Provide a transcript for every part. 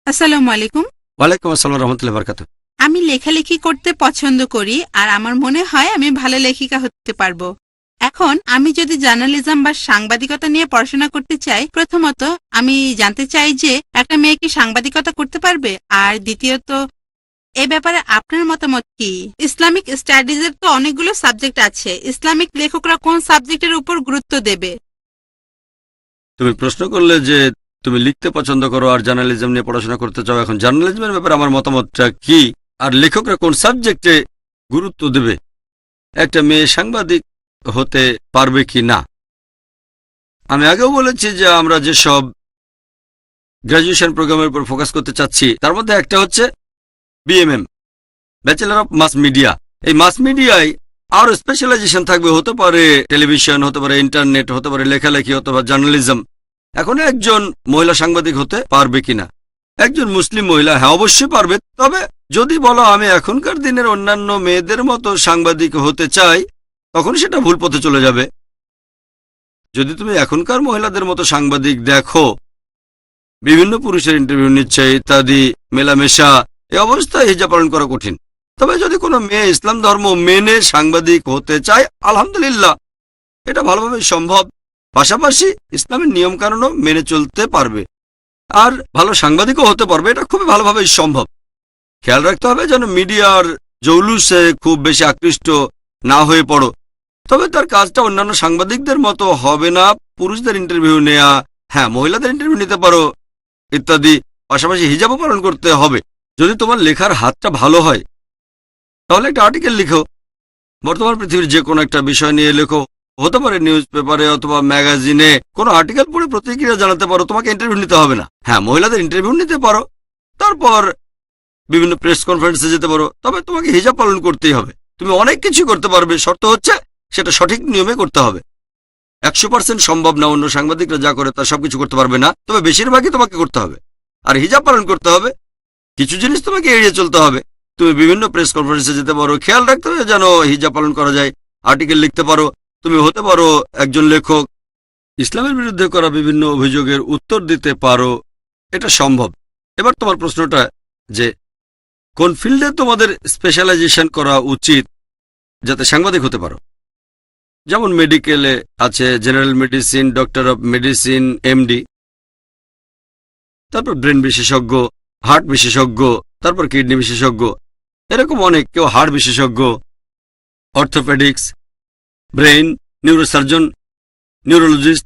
আসসালামু আলাইকুম। ওয়ালাইকুম আসসালাম রহমতুল্লাহ বরকাত। আমি লেখালেখি করতে পছন্দ করি আর আমার মনে হয় আমি ভালো লেখিকা হতে পারবো। এখন আমি যদি জার্নালিজম বা সাংবাদিকতা নিয়ে পড়াশোনা করতে চাই, প্রথমত আমি জানতে চাই যে একটা মেয়ে কি সাংবাদিকতা করতে পারবে, আর দ্বিতীয়ত এ ব্যাপারে আপনার মতামত কি? ইসলামিক স্টাডিজের তো অনেকগুলো সাবজেক্ট আছে, ইসলামিক লেখকরা কোন সাবজেক্টের উপর গুরুত্ব দেবে? তুমি প্রশ্ন করলে যে তুমি লিখতে পছন্দ করো আর জার্নালিজম নিয়ে পড়াশোনা করতে চাও। এখন জার্নালিজমের ব্যাপারে আমার মতামতটা কি, আর লেখকরা কোন সাবজেক্টে গুরুত্ব দেবে, একটা মেয়ে সাংবাদিক হতে পারবে কি না। আমি আগেও বলেছি যে আমরা যেসব গ্র্যাজুয়েশন প্রোগ্রামের উপর ফোকাস করতে চাচ্ছি তার মধ্যে একটা হচ্ছে BMM, bachelor of mass media. এই মাস মিডিয়ায় আরও স্পেশালাইজেশন থাকবে, হতে পারে টেলিভিশন, হতে পারে ইন্টারনেট, হতে পারে লেখালেখি, হতে পারে জার্নালিজম। এখন একজন মহিলা সাংবাদিক হতে পারবে কিনা, একজন মুসলিম মহিলা, হ্যাঁ অবশ্যই পারবে। তবে যদি বলো আমি এখনকার দিনের অন্যান্য মেয়েদের মতো সাংবাদিক হতে চাই, তখন সেটা ভুল পথে চলে যাবে। যদি তুমি এখনকার মহিলাদের মতো সাংবাদিক দেখো, বিভিন্ন পুরুষের ইন্টারভিউ নিচ্ছে ইত্যাদি, মেলামেশা, এই অবস্থায় হিজাব পালন করা কঠিন। তবে যদি কোনো মেয়ে ইসলাম ধর্ম মেনে সাংবাদিক হতে চায়, আলহামদুলিল্লাহ, এটা ভালোভাবে সম্ভব। পাশাপাশি ইসলামের নিয়মকানুনও মেনে চলতে পারবে আর ভালো সাংবাদিকও হতে পারবে, এটা খুবই ভালোভাবেই সম্ভব। খেয়াল রাখতে হবে যেন মিডিয়ার জৌলুসে খুব বেশি আকৃষ্ট না হয়ে পড়ো। তবে তার কাজটা অন্যান্য সাংবাদিকদের মতো হবে না, পুরুষদের ইন্টারভিউ নেয়া, হ্যাঁ মহিলাদের ইন্টারভিউ নিতে পারো ইত্যাদি। পাশাপাশি হিজাবও পালন করতে হবে। যদি তোমার লেখার হাতটা ভালো হয় তাহলে একটা আর্টিকেল লিখো, বর্তমান পৃথিবীর যে কোনো একটা বিষয় নিয়ে লেখো, হতে পারে নিউজ পেপারে অথবা ম্যাগাজিনে, কোনো আর্টিকেল পড়ে প্রতিক্রিয়া জানাতে পারো, তোমাকে ইন্টারভিউ নিতে হবে না। হ্যাঁ মহিলাদের ইন্টারভিউ নিতে পারো, তারপর বিভিন্ন প্রেস কনফারেন্সে যেতে পারো, তবে তোমাকে হিজাব পালন করতেই হবে। তুমি অনেক কিছু করতে পারবে, শর্ত হচ্ছে সেটা সঠিক নিয়মে করতে হবে। 100% সম্ভব না, অন্য সাংবাদিকরা যা করে তা সবকিছু করতে পারবে না, তবে বেশিরভাগই তোমাকে করতে হবে। আর হিজাব পালন করতে হবে, কিছু জিনিস তোমাকে এড়িয়ে চলতে হবে। তুমি বিভিন্ন প্রেস কনফারেন্সে যেতে পারো, খেয়াল রাখতে হবে যেন হিজাব পালন করা যায়। আর্টিকেল লিখতে পারো, তুমি হতে পারো একজন লেখক, ইসলামের বিরুদ্ধে করা বিভিন্ন অভিযোগের উত্তর দিতে পারো, এটা সম্ভব। এবার তোমার প্রশ্নটা যে কোন ফিল্ডে তোমাদের স্পেশালাইজেশন করা উচিত যাতে সাংবাদিক হতে পারো। যেমন মেডিকেলে আছে general medicine, doctor of medicine, MD, তারপর ব্রেন বিশেষজ্ঞ, হার্ট বিশেষজ্ঞ, তারপর কিডনি বিশেষজ্ঞ, এরকম অনেক। কেউ হার্ট বিশেষজ্ঞ, orthopaedics, brain, neurosurgeon, neurologist,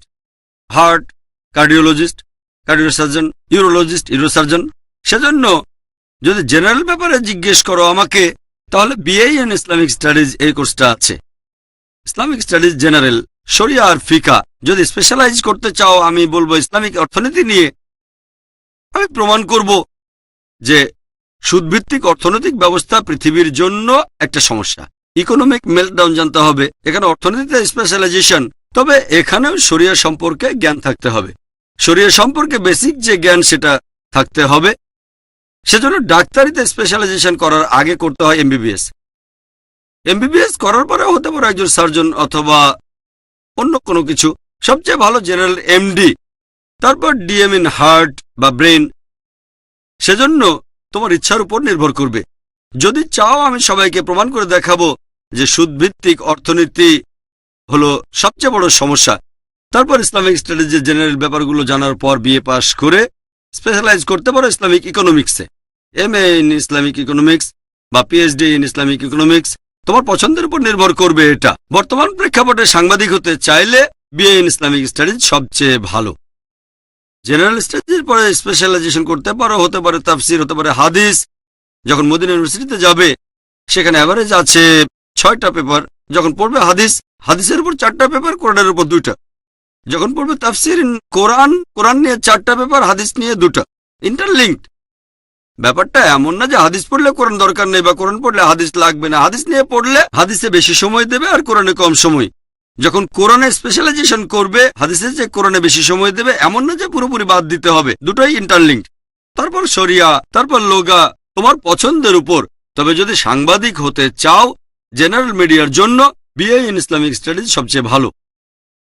heart, cardiologist, cardiosurgeon, urologist, urosurgeon. সেজন্য যদি জেনারেল ব্যাপারে জিজ্ঞেস করো আমাকে, তাহলে বিএ ইন ইসলামিক স্টাডিজ এই কোর্সটা আছে। ইসলামিক স্টাডিজ জেনারেল, শরিয়া আর ফিকা। যদি স্পেশালাইজ করতে চাও, আমি বলবো ইসলামিক অর্থনীতি নিয়ে। আমি প্রমাণ করব যে সুদভিত্তিক অর্থনৈতিক ব্যবস্থা পৃথিবীর জন্য একটা সমস্যা। ইকোনমিক মেল্টডাউন জানতে হবে, এখানে অর্থনীতিতে স্পেশালাইজেশন। তবে এখানেও শরিয়া সম্পর্কে জ্ঞান থাকতে হবে, শরিয়া সম্পর্কে বেসিক যে জ্ঞান সেটা থাকতে হবে। সেজন্য ডাক্তারিতে স্পেশালাইজেশন করার আগে করতে হয় এমবিবিএস। এমবিবিএস করার পরে হতে পারে একজন সার্জন অথবা অন্য কোনো কিছু। সবচেয়ে ভালো জেনারেল এমডি, তারপর ডিএম ইন হার্ট বা ব্রেন। সেজন্য তোমার ইচ্ছার উপর নির্ভর করবে। যদি চাও আমি সবাইকে প্রমাণ করে দেখাবো যে সুদভিত্তিক অর্থনীতি হলো সবচেয়ে বড় সমস্যা। তারপর ইসলামিক স্টাডিজের জেনারেল ব্যাপারগুলো জানার পর বিএ পাস করে স্পেশালাইজ করতে পারো ইসলামিক ইকোনমিক্সে, এমএ ইন ইসলামিক ইকোনমিক্স বা পিএইচডি ইন ইসলামিক ইকোনমিক্স। তোমার পছন্দের উপর নির্ভর করবে এটা। বর্তমান প্রেক্ষাপটে সাংবাদিক হতে চাইলে বিএ ইন ইসলামিক স্টাডিজ সবচেয়ে ভালো। জেনারেল স্টাডিজের পরে স্পেশালাইজেশন করতে পারো, হতে পারে তাফসির, হতে পারে হাদিস। যখন মদিনা ইউনিভার্সিটিতে যাবে সেখানে অ্যাভারেজ আছে 6টা পেপার। যখন পড়বে হাদিস, হাদিসের উপর 4টা পেপার, কোরআনের উপর 2টা। যখন পড়বে তাফসির কোরআন, কোরআন নিয়ে 4টা পেপার, হাদিস নিয়ে 2টা। ইন্টারলিঙ্কড। ব্যাপারটা এমন না যে হাদিস পড়লে কোরআন দরকার নেই বা কোরআন পড়লে হাদিস লাগবে না। হাদিস নিয়ে পড়লে হাদিসে বেশি সময় দেবে আর কোরআনে কম সময়। যখন কোরআনে স্পেশালাইজেশন করবে, হাদিসের যে কোরআনে বেশি সময় দেবে, এমন না যে পুরোপুরি বাদ দিতে হবে। দুটোই ইন্টারলিঙ্কড। তারপর শরিয়া, তারপর লোগা, তোমার পছন্দের উপর। তবে যদি সাংবাদিক হতে চাও জেনারেল মিডিয়ার জন্য বিএ ইন ইসলামিক স্টাডিজ সবচেয়ে ভালো।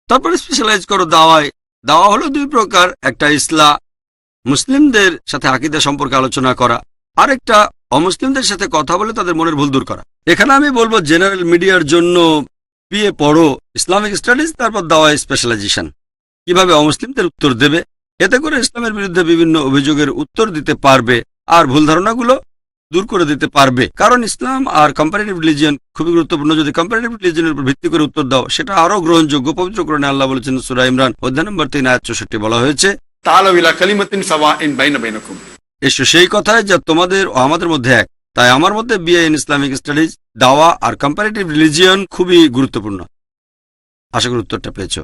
তারপর স্পেশালাইজ করো দাওয়ায়। দাওয়া হলো 2 প্রকার, একটা ইসলাহ মুসলিমদের সাথে আকীদা সম্পর্কে আলোচনা করা, আরেকটা অমুসলিমদের সাথে কথা বলে তাদের মনের ভুল দূর করা। এখানে আমি বলবো জেনারেল মিডিয়ার জন্য বিএ পড়ো, ইসলামিক স্টাডিজ, তারপর দাওয়ায় স্পেশালাইজেশন। কিভাবে অমুসলিমদের উত্তর দেবে, এতে করে ইসলামের বিরুদ্ধে বিভিন্ন অভিযোগের উত্তর দিতে পারবে আর ভুল ধারণাগুলো দূর করে দিতে পারবে। কারণ ইসলাম আর কম্পারেটিভ রিলিজিয়ন খুবই গুরুত্বপূর্ণ। যদি কম্পারেটিভ রিলিজিয়নের উপর ভিত্তি করে উত্তর দাও, সেটা আরো গ্রহণযোগ্য। পবিত্র কোরআনে আল্লাহ বলেছেন, সূরা ইমরান অধ্যায় নম্বর 3 আয়াত 64 বলা হয়েছে, তাআলাউ ইলা কালিমাতিন সাওয়াইন বাইনা বাইনাকুম। এসো সেই কথায় যা তোমাদের ও আমাদের মধ্যে এক। তাই আমার মধ্যে বিএ ইন ইসলামিক স্টাডিজ, দাওয়া আর কম্পারেটিভ রিলিজিয়ন খুবই গুরুত্বপূর্ণ। আশা করি উত্তরটা পেয়েছো।